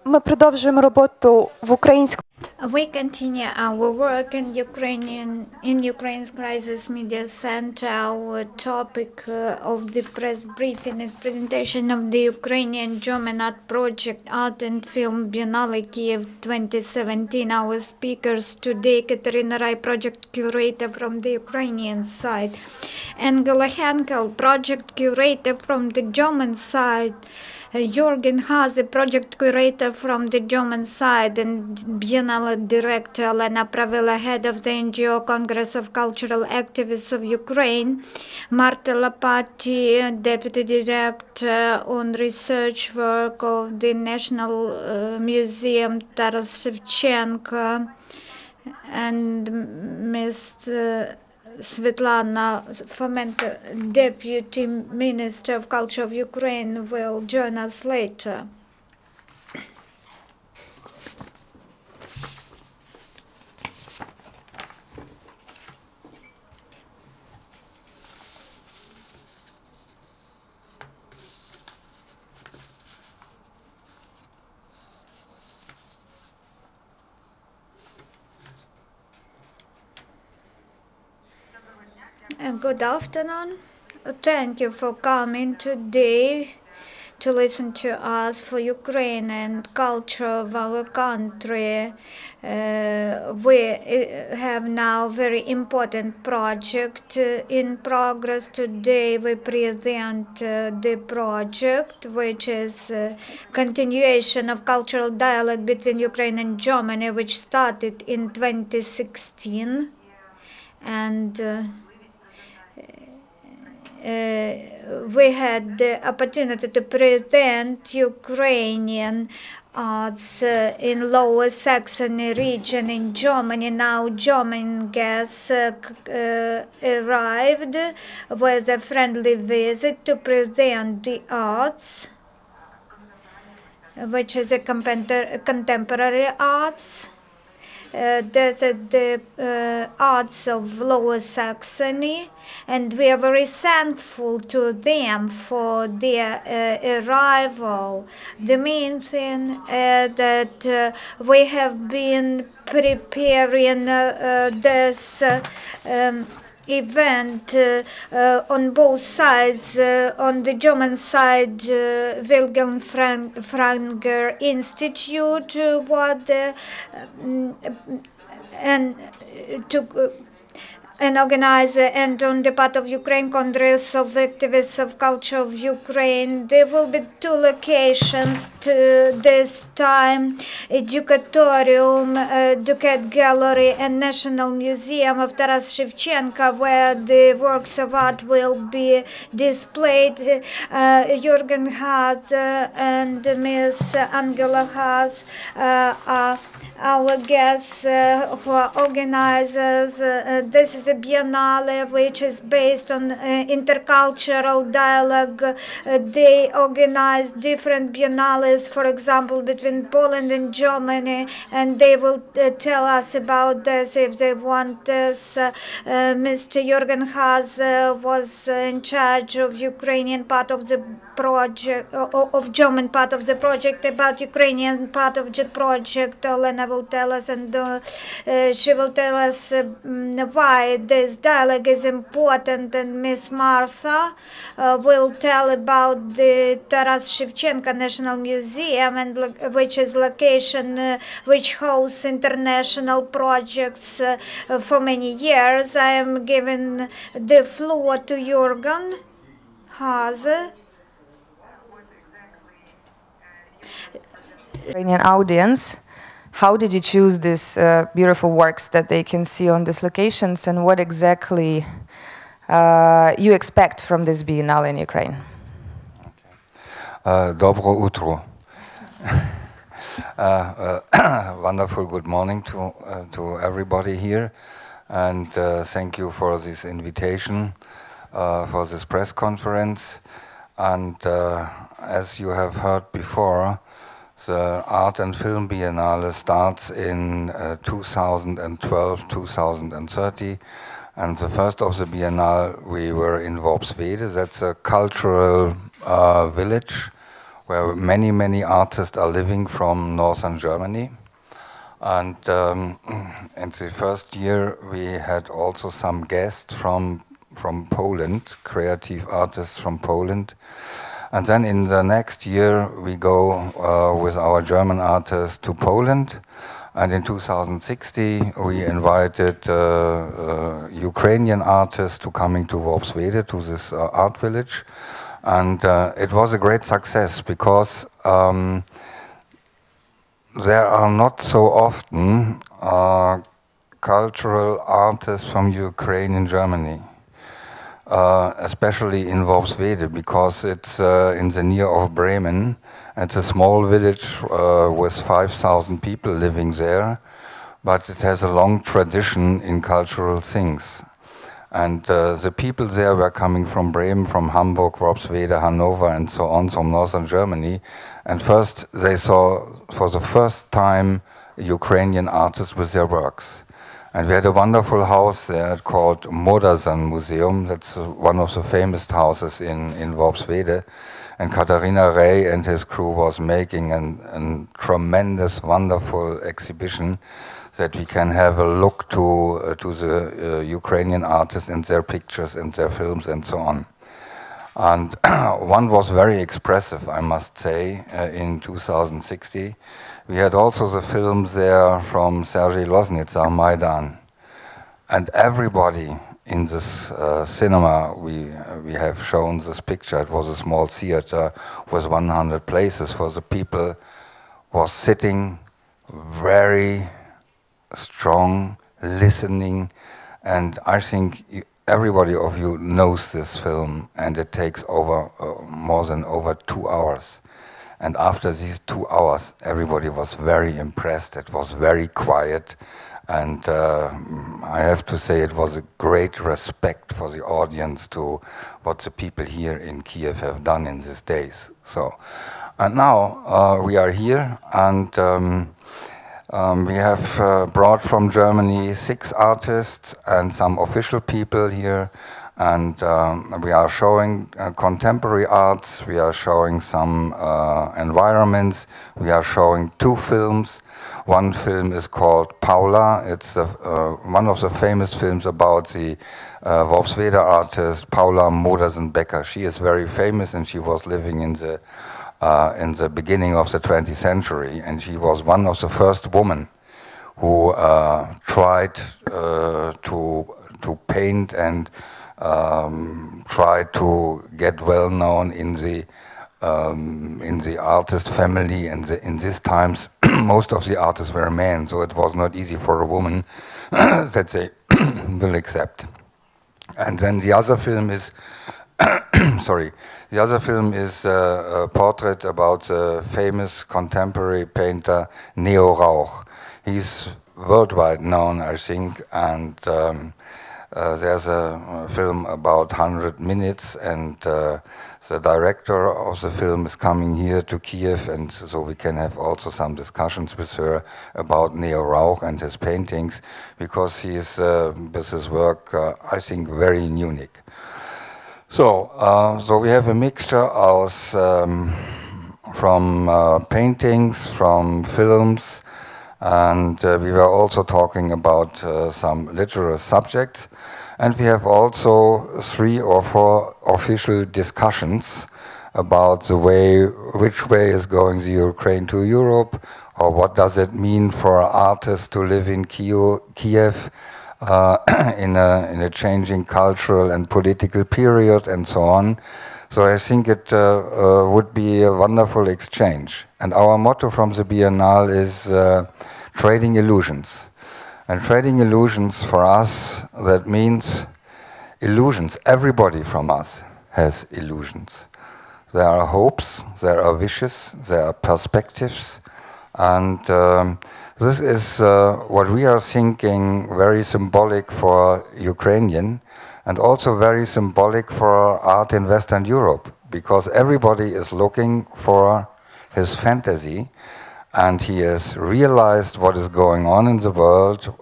Ми продовжуємо роботу в українському. We continue our work in Ukraine's Crisis Media Center. Our topic of the press briefing is presentation of the Ukrainian-German art project, Art and Film Biennale Kyiv 2017. Our speakers today, Kateryna Ray, project curator from the Ukrainian side, and Henkel, project curator from the German side, Jurgen Haase, project curator from the German side, and Biennale Director Olena, Pravylo, head of the NGO Congress of Cultural Activists of Ukraine, Marta Lapati, deputy director on research work of the National Museum Taras Shevchenko, and Mr. Svetlana Fomenko, Deputy Minister of Culture of Ukraine, will join us later. Good afternoon. Thank you for coming today to listen to us for Ukraine and culture of our country. We have now very important project in progress. Today we present the project, which is continuation of cultural dialogue between Ukraine and Germany, which started in 2016. And we had the opportunity to present Ukrainian arts in Lower Saxony region in Germany. Now German guests arrived with a friendly visit to present the arts, which is a contemporary arts. There's the arts of Lower Saxony, and we are very thankful to them for their arrival. The main thing that we have been preparing this event on both sides. On the German side, Wilhelm Franger Institute, and organizer, and on the part of Ukraine, Congress of Activists of Culture of Ukraine. There will be two locations to this time: Educatorium, Ducat Gallery, and National Museum of Taras Shevchenko, where the works of art will be displayed. Jurgen Haase and Ms. Angela Haase are our guests who are organizers. This is a biennale which is based on intercultural dialogue. They organize different biennales, for example, between Poland and Germany, and they will tell us about this if they want this. Mr. Jurgen Haase was in charge of Ukrainian part of the project, of German part of the project. About Ukrainian part of the project, Olena will tell us, and she will tell us why this dialogue is important, and Miss Martha will tell about the Taras Shevchenko National Museum, and which is location which hosts international projects for many years. I am giving the floor to Jurgen Haase. Ukrainian audience, how did you choose these beautiful works that they can see on these locations, and what exactly you expect from this Biennale in Ukraine? Dobro utro. Wonderful good morning to everybody here, and thank you for this invitation for this press conference. And as you have heard before, the Art and Film Biennale starts in 2012-2030, and the first of the Biennale we were in Worpswede. That's a cultural village where many artists are living from northern Germany. And in the first year we had also some guests from Poland, creative artists from Poland. And then in the next year we go with our German artists to Poland. And in 2016 we invited Ukrainian artists to coming to Worpswede, to this art village. And it was a great success because there are not so often cultural artists from Ukraine in Germany, especially in Worpswede, because it's in the near of Bremen. It's a small village with 5,000 people living there, but it has a long tradition in cultural things. And the people there were coming from Bremen, from Hamburg, Worpswede, Hanover, and so on, from northern Germany. And first they saw, for the first time, Ukrainian artists with their works. And we had a wonderful house there called Modersan Museum. That's one of the famous houses in Worpswede. And Kateryna Ray and his crew was making a tremendous, wonderful exhibition that we can have a look to the Ukrainian artists and their pictures and their films and so on. And one was very expressive, I must say, in 2016. We had also the films there from Sergei Loznitsa, Maidan. And everybody in this cinema, we have shown this picture. It was a small theater with 100 places for the people, was sitting very strong, listening, and I think everybody of you knows this film, and it takes over more than over 2 hours. And after these 2 hours, everybody was very impressed. It was very quiet, and I have to say it was a great respect for the audience to what the people here in Kyiv have done in these days. So, and now we are here, and we have brought from Germany 6 artists and some official people here, and we are showing contemporary arts, we are showing some environments, we are showing 2 films. One film is called Paula. It's one of the famous films about the Worpswede artist Paula Modersen-Becker. She is very famous, and she was living in the beginning of the 20th century, and she was one of the first women who tried to paint and tried to get well known in the artist family. And in these times, most of the artists were men, so it was not easy for a woman that they will accept. And then the other film is sorry. The other film is a portrait about the famous contemporary painter Neo Rauch. He's worldwide known, I think, and there's a film about 100 minutes, and the director of the film is coming here to Kyiv, and so we can have also some discussions with her about Neo Rauch and his paintings, because he is, with his work, I think, very unique. So we have a mixture of from paintings, from films, and we were also talking about some literary subjects, and we have also 3 or 4 official discussions about the way, which way is going the Ukraine to Europe, or what does it mean for artists to live in Kyiv, in a changing cultural and political period, and so on. So I think it would be a wonderful exchange. And our motto from the Biennale is trading illusions. And trading illusions for us, that means illusions. Everybody from us has illusions. There are hopes, there are wishes, there are perspectives, and this is what we are thinking very symbolic for Ukrainian, and also very symbolic for art in Western Europe, because everybody is looking for his fantasy, and he has realized what is going on in the world.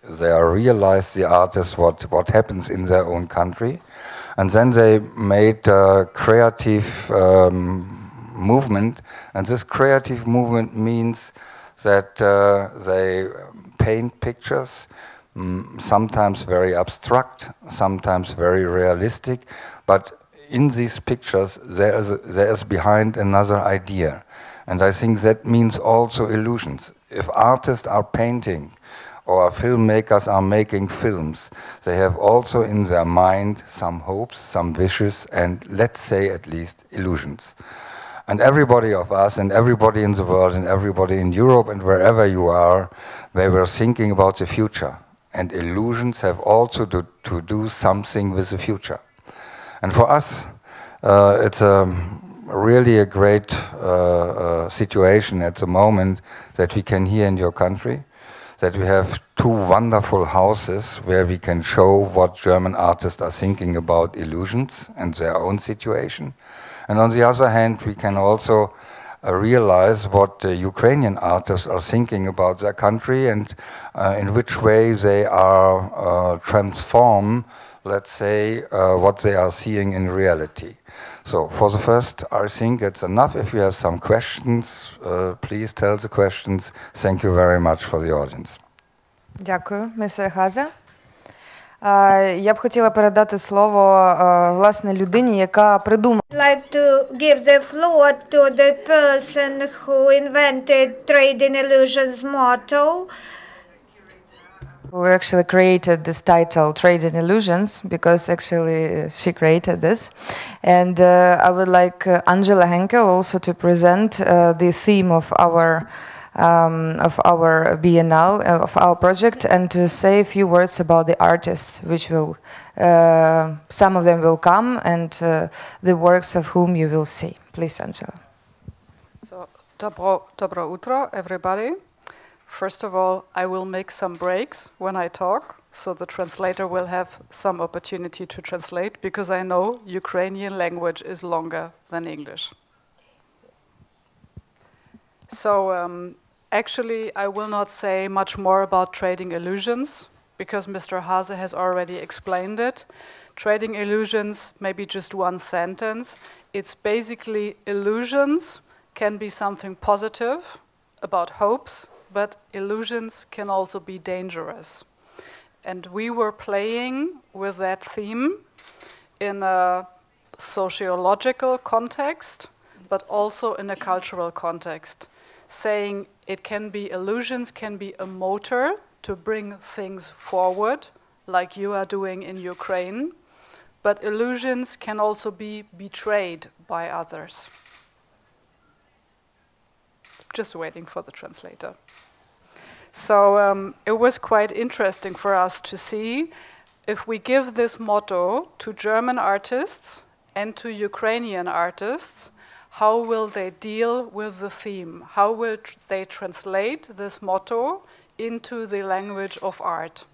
They are realized, the artists, what happens in their own country, and then they made creative movement, and this creative movement means that they paint pictures, sometimes very abstract, sometimes very realistic, but in these pictures there is behind another idea. And I think that means also illusions. If artists are painting or filmmakers are making films, they have also in their mind some hopes, some wishes, and let's say at least illusions. And everybody of us and everybody in the world and everybody in Europe and wherever you are, they were thinking about the future. And illusions have also to do something with the future. And for us, it's really a great situation at the moment that we can hear in your country, that we have two wonderful houses where we can show what German artists are thinking about illusions and their own situation. And on the other hand, we can also realize what the Ukrainian artists are thinking about their country and in which way they are transform, let's say, what they are seeing in reality. So for the first, I think it's enough. If you have some questions, please tell the questions. Thank you very much for the audience. Дякую, містер Хазе. Я б хотіла передати слово, власне, людині, яка придумала. Like to give the floor to the person who invented Trade in Illusions motto. Who actually created this title, Trade in Illusions, because actually she created this. And I would like Angela Henkel also to present the theme of our Biennale, of our project, and to say a few words about the artists, which will, some of them will come, and the works of whom you will see. Please, Angela. So, dobro utro, everybody. First of all, I will make some breaks when I talk, so the translator will have some opportunity to translate, because I know Ukrainian language is longer than English. So, actually, I will not say much more about trading illusions, because Mr. Haase has already explained it. Trading illusions, maybe just one sentence. It's basically illusions can be something positive about hopes, but illusions can also be dangerous. And we were playing with that theme in a sociological context, but also in a cultural context, saying it can be illusions, can be a motor to bring things forward, like you are doing in Ukraine, but illusions can also be betrayed by others. Just waiting for the translator. So it was quite interesting for us to see if we give this motto to German artists and to Ukrainian artists, how will they deal with the theme? How will they translate this motto into the language of art?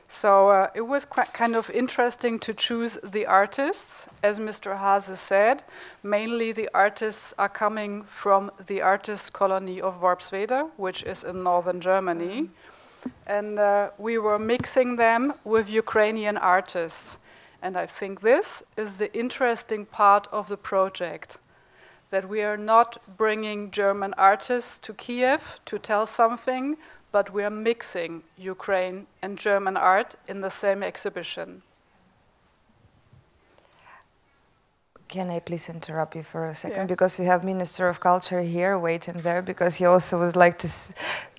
So it was quite kind of interesting to choose the artists. As Mr. Haase said, mainly the artists are coming from the artist colony of Worpswede, which is in northern Germany. And we were mixing them with Ukrainian artists. And I think this is the interesting part of the project, that we are not bringing German artists to Kyiv to tell something, but we are mixing Ukraine and German art in the same exhibition. Can I please interrupt you for a second? Yeah. Because we have Minister of Culture here waiting there, because he also would like to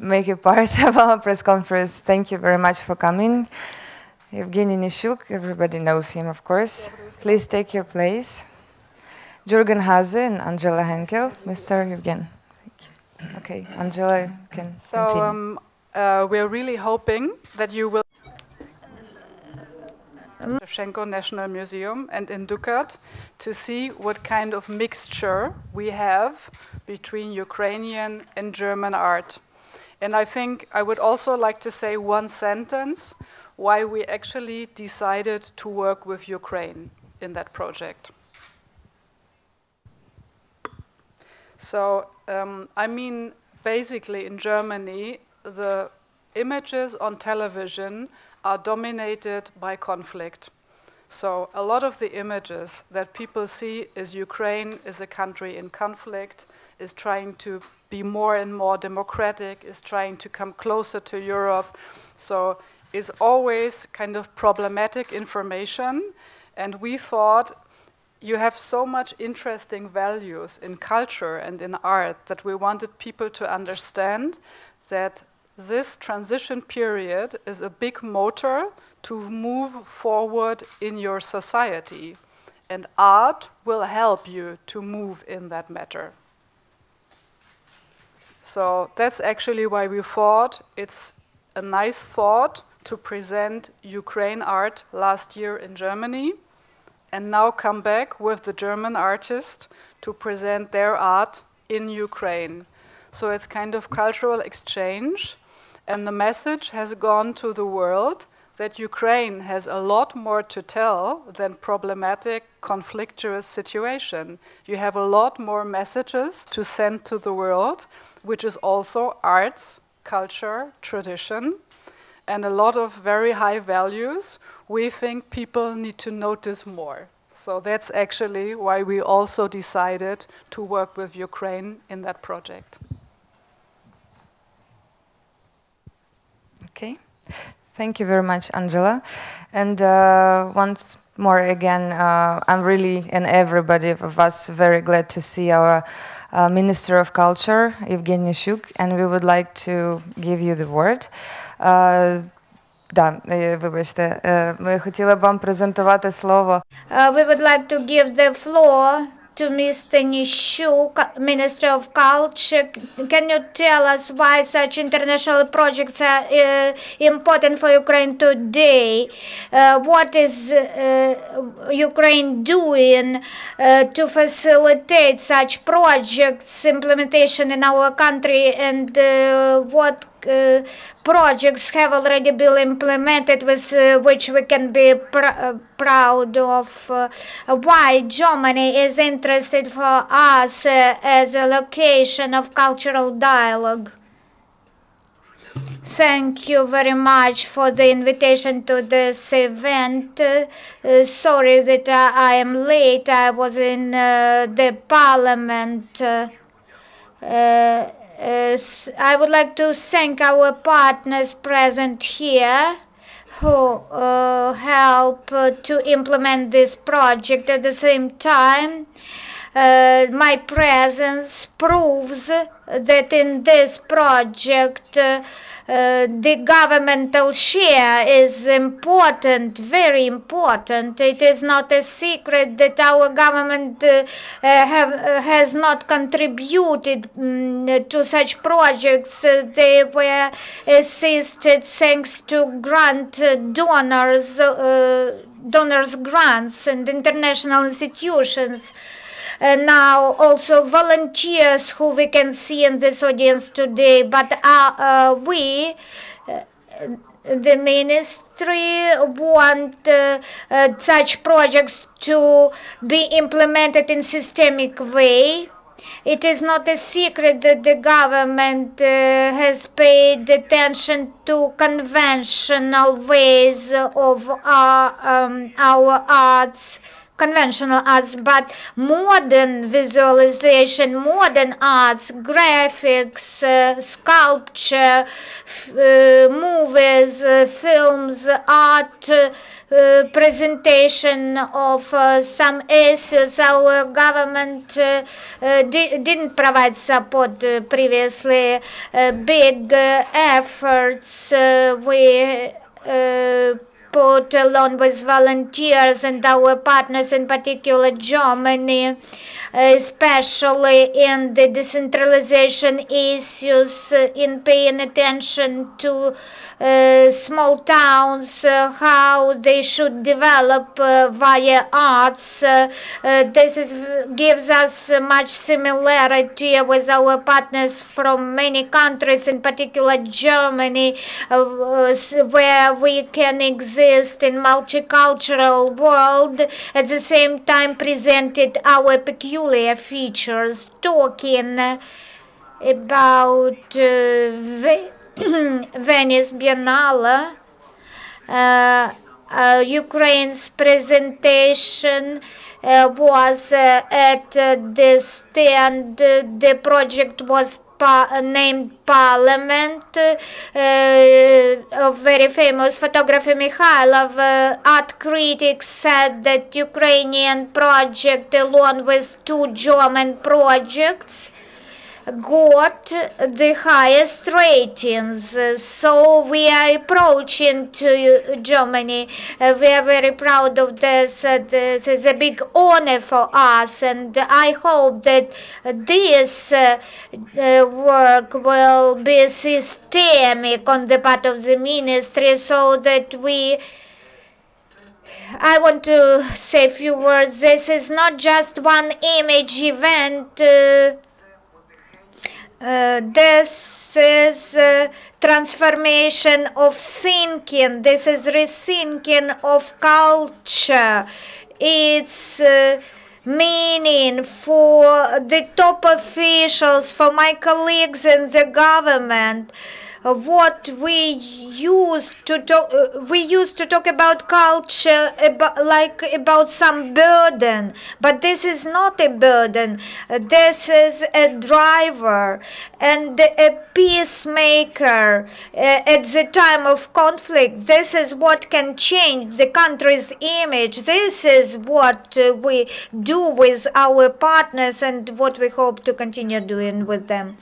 make a part of our press conference. Thank you very much for coming. Evgeny Nishuk, everybody knows him, of course. Please take your place. Jurgen Haase and Angela Henkel. Mr. Evgen. Okay, Angela, you can continue. So we're really hoping that you will Shevchenko National Museum and in Dukat to see what kind of mixture we have between Ukrainian and German art. And I think I would also like to say one sentence why we actually decided to work with Ukraine in that project. So, I mean, basically in Germany, the images on television are dominated by conflict. So a lot of the images that people see is Ukraine is a country in conflict, is trying to be more and more democratic, is trying to come closer to Europe. So is always kind of problematic information. And we thought you have so much interesting values in culture and in art that we wanted people to understand that this transition period is a big motor to move forward in your society. And art will help you to move in that matter. So that's actually why we thought it's a nice thought to present Ukraine art last year in Germany and now come back with the German artist to present their art in Ukraine. So it's kind of cultural exchange. And the message has gone to the world that Ukraine has a lot more to tell than problematic, conflictuous situation. You have a lot more messages to send to the world, which is also arts, culture, tradition, and a lot of very high values we think people need to notice more. So that's actually why we also decided to work with Ukraine in that project. Okay, thank you very much, Angela. And once more again, I'm really, and everybody of us, very glad to see our Minister of Culture, Evgeny Shuk, and we would like to give you the word. Да, вибачте, ми хотіли б вам презентувати слово. We would like to give the floor to Mr. Nishuk, Minister of Culture. Can you tell us why such international projects are important for Ukraine today? What is Ukraine doing to facilitate such projects implementation in our country, and what projects have already been implemented with which we can be proud of? Why Germany is interested for us as a location of cultural dialogue? Thank you very much for the invitation to this event. Sorry that I am late. I was in the parliament. I would like to thank our partners present here who help to implement this project. At the same time, my presence proves that in this project the governmental share is important, very important. It is not a secret that our government has not contributed to such projects. They were assisted thanks to grant donors grants and international institutions. Now also volunteers who we can see in this audience today, but we, the ministry, want such projects to be implemented in systemic way. It is not a secret that the government has paid attention to conventional ways of our arts, conventional arts, but modern visualization, modern arts, graphics, sculpture, movies, films, art, presentation of some issues. Our government didn't provide support previously. Big efforts we put along with volunteers and our partners, in particular Germany, especially in the decentralization issues, in paying attention to small towns, how they should develop via arts. This gives us much similarity with our partners from many countries, in particular Germany, where we can exist in multicultural world, at the same time presented our peculiar features. Talking about Venice Biennale, Ukraine's presentation was at the stand. The project was named Parliament. A very famous photographer Mikhailov, art critics, said that Ukrainian project, along with two German projects, got the highest ratings. So we are approaching to Germany. We are very proud of this. This is a big honor for us, and I hope that this work will be systemic on the part of the ministry, so that I want to say a few words. This is not just one image event. This is transformation of thinking. This is rethinking of culture. It's meaning for the top officials, for my colleagues in the government. What we used to talk about culture about some burden, but this is not a burden. This is a driver and a peacemaker at the time of conflict. This is what can change the country's image. This is what we do with our partners and what we hope to continue doing with them.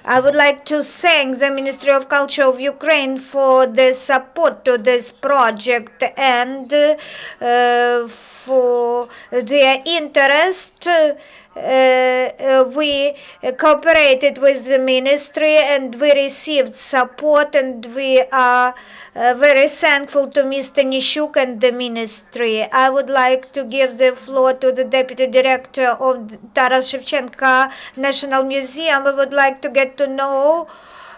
I would like to thank the Ministry of Culture of Ukraine for the support to this project and for their interest. We cooperated with the ministry and we received support, and we are very thankful to Mr. Nishuk and the ministry. I would like to give the floor to the Deputy Director of Taras Shevchenko National Museum. We would like to get to know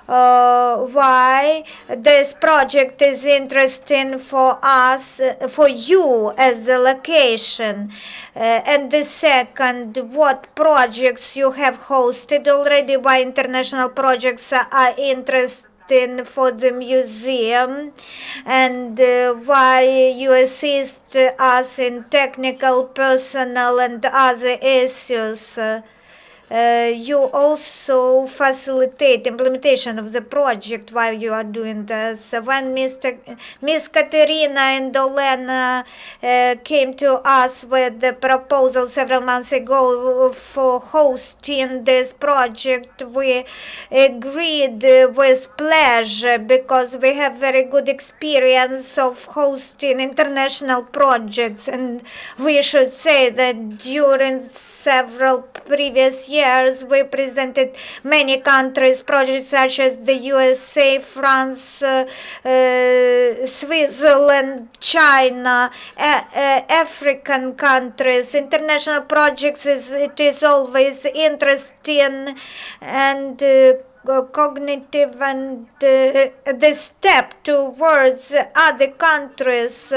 why this project is interesting for us, for you as the location. And the second, what projects you have hosted already, why international projects are interesting for the museum, and why you assist us in technical, personal and other issues. You also facilitate implementation of the project while you are doing this. When Miss Kateryna and Olena came to us with the proposal several months ago for hosting this project, we agreed with pleasure, because we have very good experience of hosting international projects, and we should say that during several previous years we presented many countries projects such as the USA, France, Switzerland, China, African countries. International projects it is always interesting and cognitive, and the step towards other countries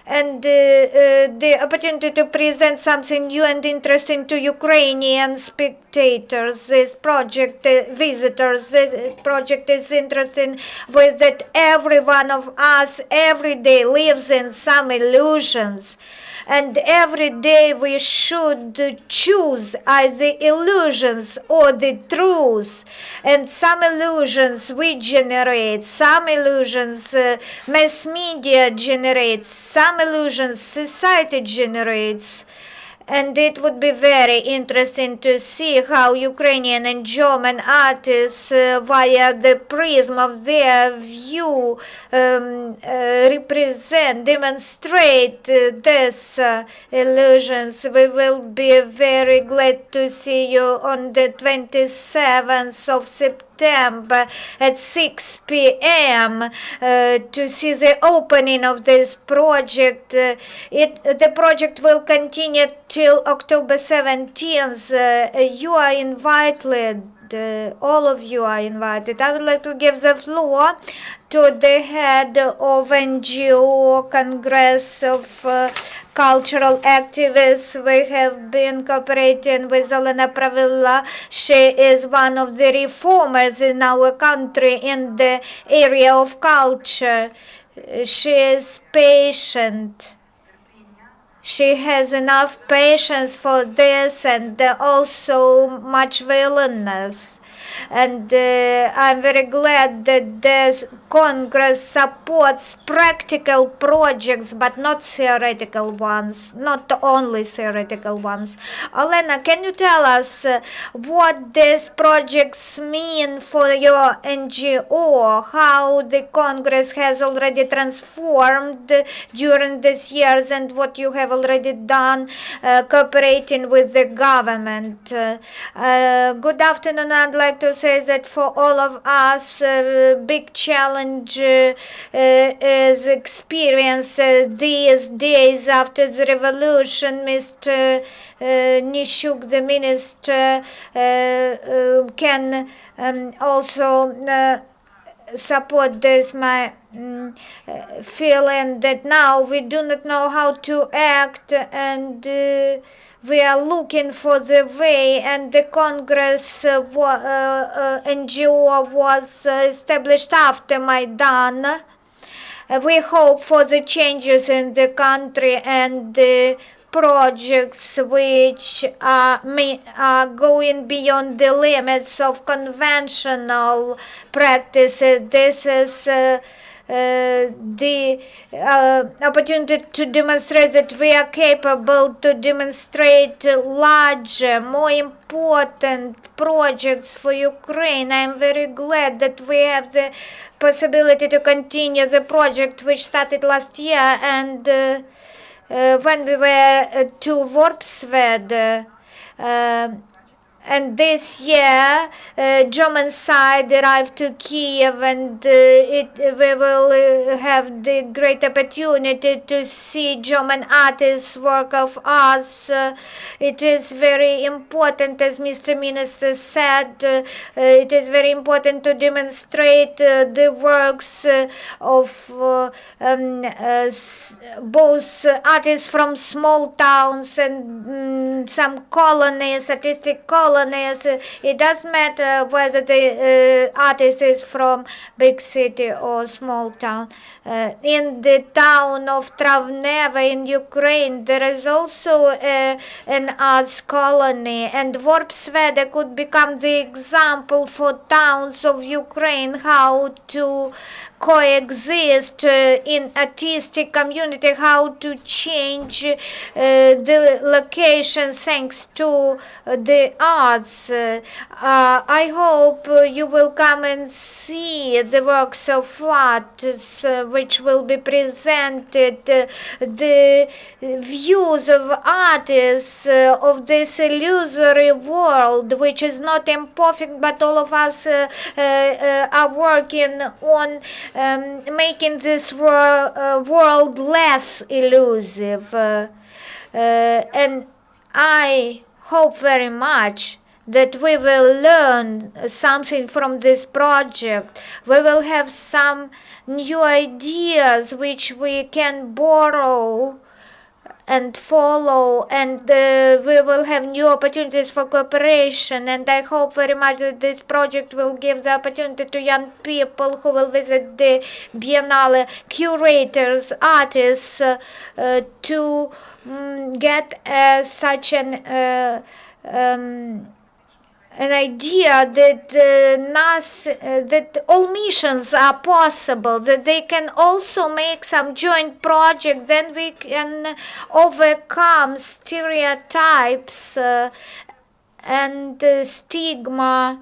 and the opportunity to present something new and interesting to Ukrainian spectators. This project, visitors, this project is interesting with that every one of us every day lives in some illusions. And every day we should choose either illusions or the truth. And some illusions we generate, some illusions mass media generates, some illusions society generates. And it would be very interesting to see how Ukrainian and German artists, via the prism of their view, demonstrate these illusions. We will be very glad to see you on the 27th of September at 6 p.m. To see the opening of this project. The project will continue till October 17th. You are invited. All of you are invited. I would like to give the floor to the head of NGO Congress of Cultural Activists. We have been cooperating with Olena Pravylo. She is one of the reformers in our country in the area of culture. She is patient. She has enough patience for this and also much willingness. And I'm very glad that this Congress supports practical projects, but not theoretical ones, not only theoretical ones. Olena, can you tell us what these projects mean for your NGO, how the Congress has already transformed during these years and what you have already done cooperating with the government? Good afternoon. I'd like to say that for all of us, big challenge is experience these days after the revolution. Mr. Nishuk, the minister, can also support this, my feeling that now we do not know how to act, and we are looking for the way, and the Congress NGO was established after Maidan. We hope for the changes in the country and the projects which are going beyond the limits of conventional practices. This is the opportunity to demonstrate that we are capable to demonstrate larger, more important projects for Ukraine. I'm very glad that we have the possibility to continue the project which started last year, and when we were to Worpswede, and this year, German side arrived to Kyiv, and we will have the great opportunity to see German artists' work of arts. It is very important, as Mr. Minister said, it is very important to demonstrate the works of both artists from small towns and some colonies, artistic colonies. It doesn't matter whether the artist is from big city or small town. In the town of Travneva in Ukraine, there is also an arts colony, and Worpswede could become the example for towns of Ukraine how to coexist in artistic community, how to change the location thanks to the arts. I hope you will come and see the works of art which will be presented, the views of artists of this illusory world, which is not imperfect, but all of us are working on making this world less elusive. And I hope very much that we will learn something from this project. We will have some new ideas which we can borrow and follow, and we will have new opportunities for cooperation. And I hope very much that this project will give the opportunity to young people who will visit the Biennale, curators, artists, to get such an idea that that all missions are possible, that they can also make some joint projects. Then we can overcome stereotypes and stigma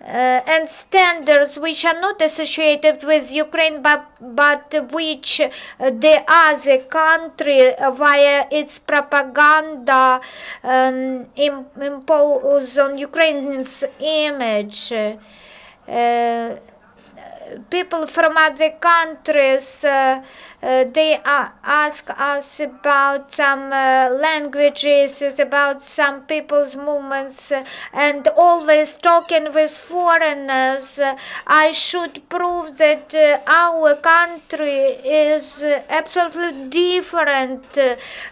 and standards which are not associated with Ukraine, but which the other country via its propaganda impose on Ukraine's image. People from other countries they ask us about some language issues, about some people's movements, and always talking with foreigners. I should prove that our country is absolutely different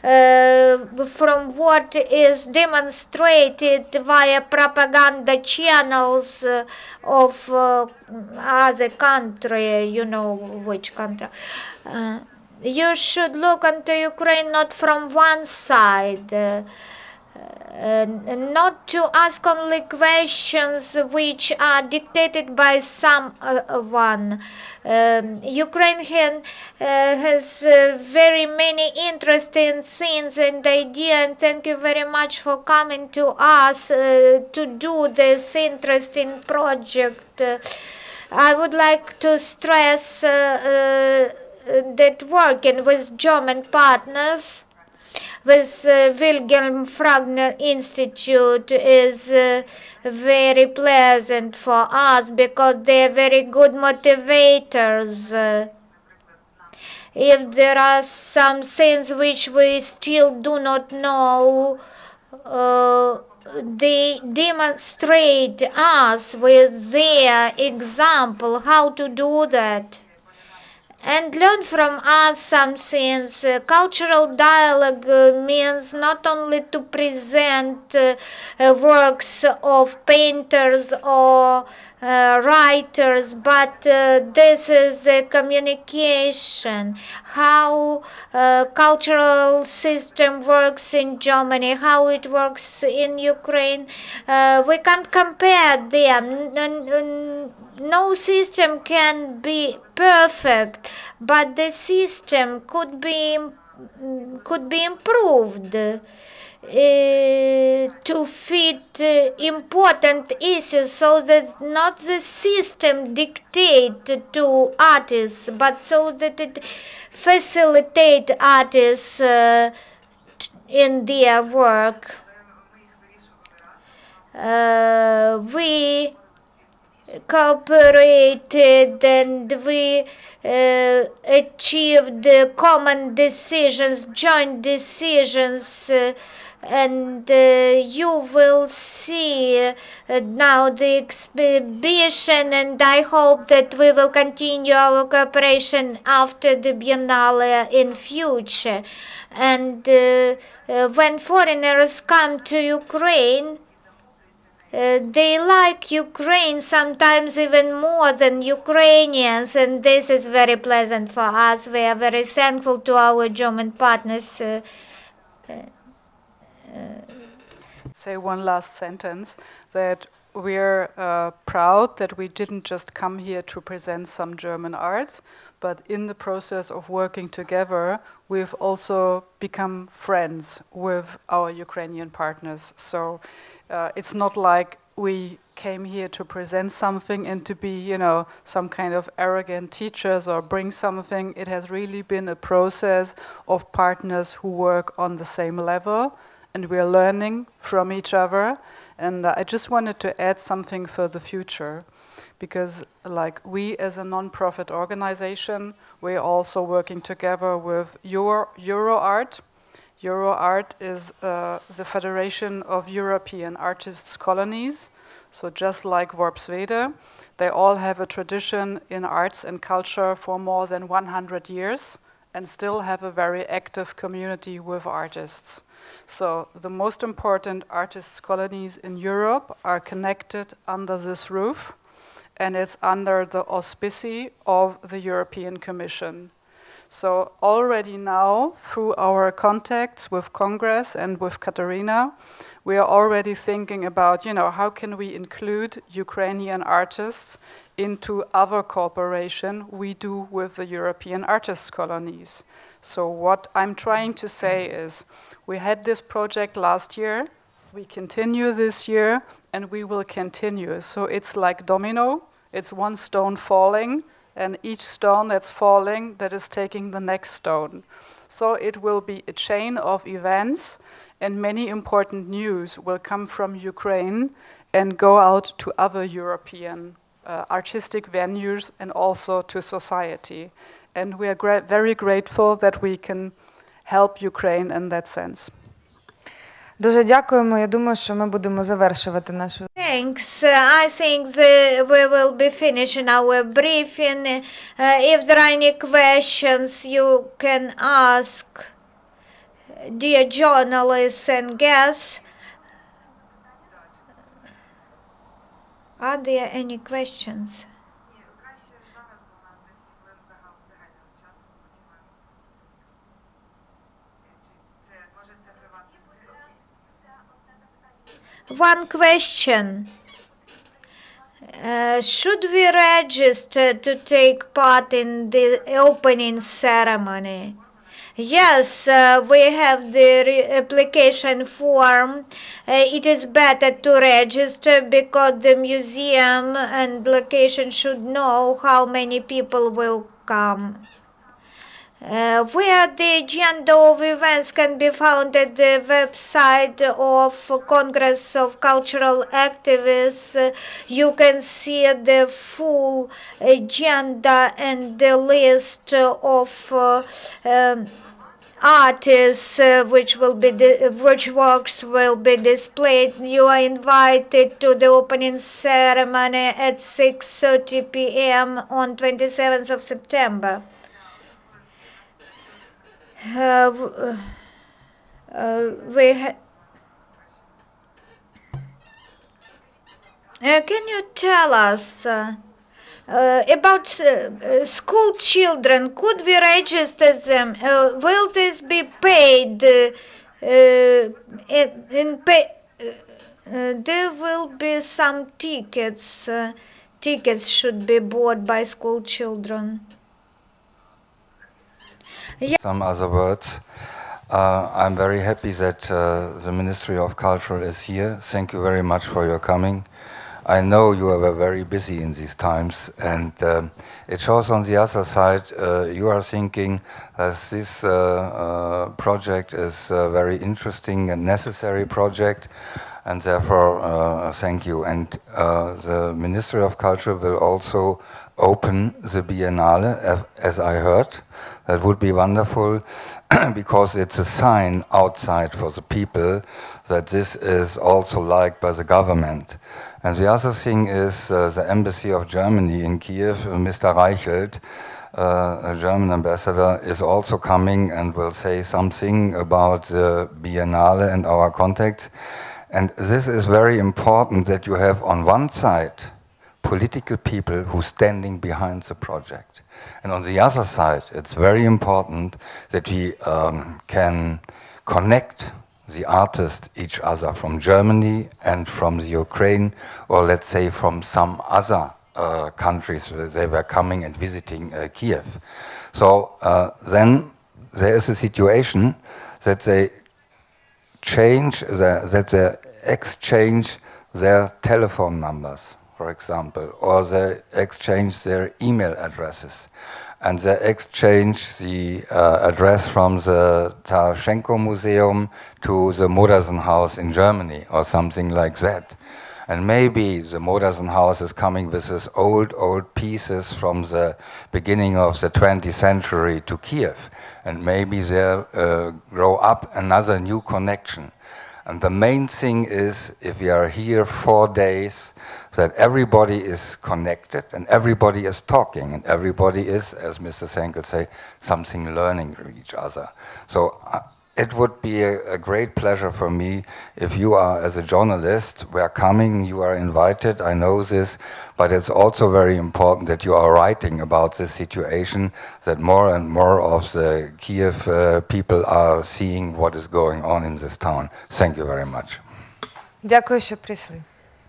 from what is demonstrated via propaganda channels of other country, you know which country. You should look into Ukraine not from one side, not to ask only questions which are dictated by someone. Ukraine has very many interesting things and ideas, and thank you very much for coming to us to do this interesting project. I would like to stress that working with German partners, with Wilhelm Fragner Institute, is very pleasant for us because they are very good motivators. If there are some things which we still do not know, they demonstrate us with their example how to do that and learn from us some things. Cultural dialogue means not only to present works of painters or writers, but this is a communication, how cultural system works in Germany, how it works in Ukraine. We can't compare them. No system can be perfect, but the system could be improved to fit important issues, so that not the system dictate to artists, but so that it facilitate artists in their work. We cooperated and we achieved common decisions, joint decisions, and you will see now the exhibition, and I hope that we will continue our cooperation after the Biennale in future. And when foreigners come to Ukraine, they like Ukraine sometimes even more than Ukrainians, and this is very pleasant for us. We are very thankful to our German partners. Say one last sentence, that we're proud that we didn't just come here to present some German art, but in the process of working together, we've also become friends with our Ukrainian partners. So it's not like we came here to present something and to be, you know, some kind of arrogant teachers or bring something. It has really been a process of partners who work on the same level, and we are learning from each other. And I just wanted to add something for the future, because like we as a non-profit organization, we're also working together with EuroArt. EuroArt is the Federation of European Artists' Colonies. So just like Worpswede, they all have a tradition in arts and culture for more than 100 years and still have a very active community with artists. So the most important artists' colonies in Europe are connected under this roof, and it's under the auspices of the European Commission. So already now, through our contacts with Congress and with Kateryna, we are already thinking about, you know, how can we include Ukrainian artists into other cooperation we do with the European artists' colonies. So what I'm trying to say is, we had this project last year, we continue this year, and we will continue. So it's like domino, it's one stone falling, and each stone that's falling, that is taking the next stone. So it will be a chain of events, and many important news will come from Ukraine and go out to other European artistic venues and also to society. and we are very grateful that we can help Ukraine in that sense. Дуже дякуємо. Я думаю, що ми будемо завершувати нашу. Thanks. I think we will be finishing our briefing. If there are any questions, you can ask dear journalists and guests. Are there any questions? One question. Should we register to take part in the opening ceremony? Yes, we have the application form. It is better to register because the museum and location should know how many people will come. Where the agenda of events can be found at the website of Congress of Cultural Activists. You can see the full agenda and the list of artists which works will be displayed. You are invited to the opening ceremony at 6:30 p.m. on 27th of September. Can you tell us about school children? Could we register them? Will this be paid? There will be some tickets. Tickets should be bought by school children. Some other words. I'm very happy that the Ministry of Culture is here. Thank you very much for your coming. I know you were very busy in these times, and it shows on the other side you are thinking that this project is a very interesting and necessary project, and therefore thank you. And the Ministry of Culture will also open the Biennale, as I heard. That would be wonderful because it's a sign outside for the people that this is also liked by the government. And the other thing is the Embassy of Germany in Kyiv, Mr. Reichelt, a German ambassador, is also coming and will say something about the Biennale and our contacts. And this is very important that you have on one side political people who are standing behind the project. And on the other side, it's very important that we can connect the artists each other from Germany and from the Ukraine, or let's say from some other countries where they were coming and visiting Kyiv. So then there is a situation that they exchange their telephone numbers, for example, or they exchange their email addresses, and they exchange the address from the Shevchenko Museum to the Modersohnhaus in Germany, or something like that. And maybe the Modersohnhaus is coming with his old pieces from the beginning of the 20th century to Kyiv, and maybe they'll grow up another new connection. And the main thing is, if we are here 4 days, that everybody is connected and everybody is talking and everybody is, as Mr. Henkel say, something learning from each other. So it would be a great pleasure for me if you are, as a journalist, we are coming, you are invited, I know this, but it's also very important that you are writing about this situation, that more and more of the Kyiv people are seeing what is going on in this town. Thank you very much. Дякую, що прийшли.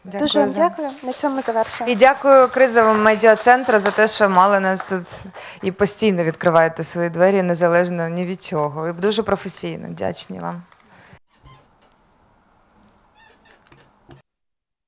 Дуже вам дякую. На цьому завершуємо. І дякую кризовому медіа-центру за те, що мали нас тут і постійно відкриваєте свої двері, незалежно ні від чого. І дуже професійно. Вдячні вам.